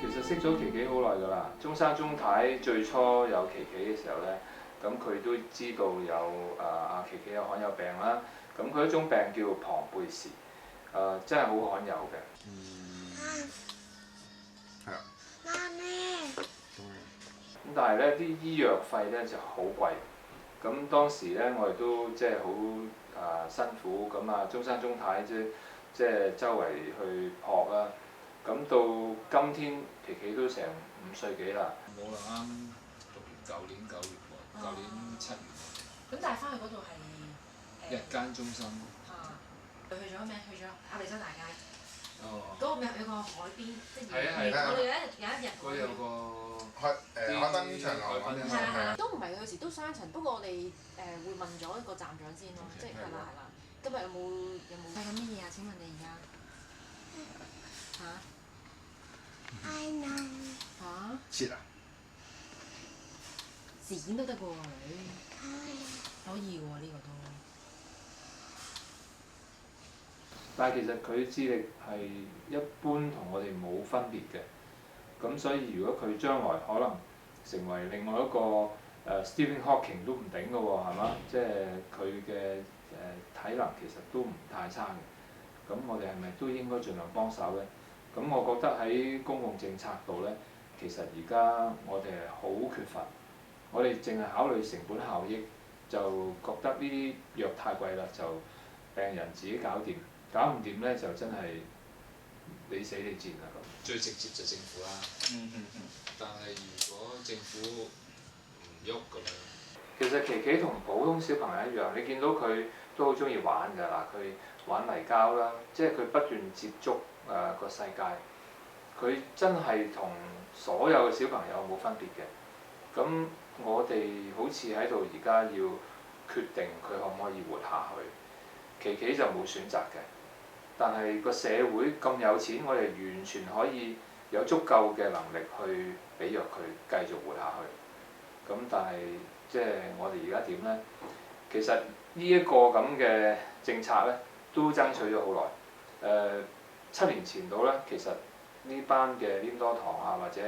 其實識咗琪琪好耐㗎啦。中山鍾太最初有琪琪嘅時候咧，咁佢都知道有阿琪琪有罕有病啦。咁佢一種病叫龐貝氏，真係好罕有嘅。係啊。媽咪。咁但係咧啲醫藥費咧就好貴。咁當時咧我哋都即係好辛苦，咁啊中山鍾太即係周圍去撲啦。咁到今天琪琪都成5歲幾啦。冇啦，啱讀完舊年9月喎，舊年7月。咁但係翻去嗰度係日間中心。佢去咗咩？去咗亞利山大街。哦。嗰個咪有個海邊，即係我哋有一日。嗰有個海濱長廊嗰啲。係啦，都唔係，有時都雙層，不過我哋會問咗個站長先咯，即係係啦。今日有冇？睇緊乜嘢啊？請問你而家？切啊！剪都得㗎喎，女。可以喎，呢個都。但係其實佢智力係一般同我哋冇分別嘅。咁所以如果佢將來可能成為另外一個Stephen Hawking 都唔頂㗎喎，係嘛？即係佢嘅體能其實都唔太差嘅。咁我哋係咪都應該盡量幫手咧？咁我覺得喺公共政策度咧，其實而家我哋係好缺乏。我哋淨係考慮成本效益，就覺得呢啲藥太貴啦，就病人自己搞掂，搞唔掂咧就真係你死你賤啦咁。最直接就政府啦。但係如果政府唔喐咁樣，其實琪琪同普通小朋友一樣，你見到佢都好中意玩㗎啦，佢玩泥膠啦，即係佢不斷接觸個世界。佢真係同所有嘅小朋友冇分別嘅。咁我哋好似喺度而家要決定佢可唔可以活下去。琪琪就冇選擇嘅，但係個社會咁有錢，我哋完全可以有足夠嘅能力去俾藥佢繼續活下去。咁但係即係我哋而家點呢？其實呢一個咁嘅政策呢，都爭取咗好耐。7年前到呢，其實呢班嘅黏多糖啊，或者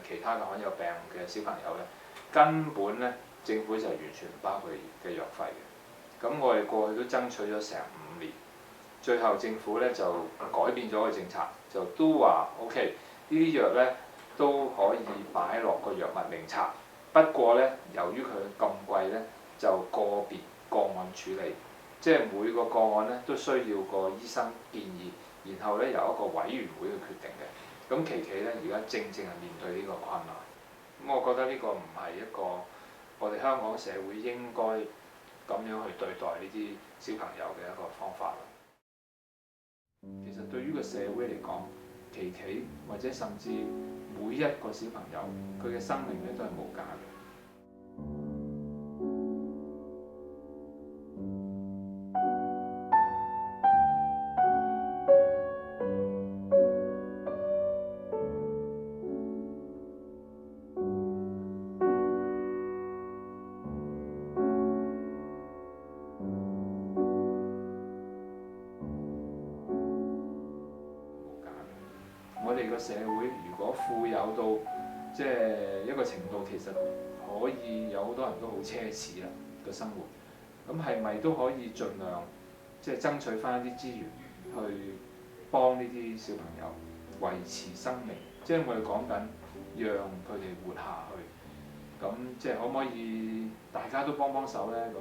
其他嘅罕有病嘅小朋友呢，根本呢政府就完全唔包佢嘅藥費嘅。咁我哋過去都爭取咗成5年，最後政府呢就改變咗個政策，就都話 OK， 呢啲藥呢都可以擺落個藥物名冊。不過呢，由於佢咁貴呢，就個別個案處理，即係每個個案呢都需要個醫生建議，然後呢由一個委員會去決定嘅。咁琪琪呢，而家正係面對呢個困難。咁我覺得呢個唔係一個我哋香港社會應該咁樣去對待呢啲小朋友嘅一個方法。其實對於個社會嚟講，琪琪或者甚至每一個小朋友，佢嘅生命咧都係無價嘅。我哋個社會如果富有到即係一個程度，其實可以有好多人都好奢侈啦個生活。咁係咪都可以盡量即係爭取翻一啲資源去幫呢啲小朋友維持生命？即係我哋講緊讓佢哋活下去。咁即係可唔可以大家都幫幫手咧？咁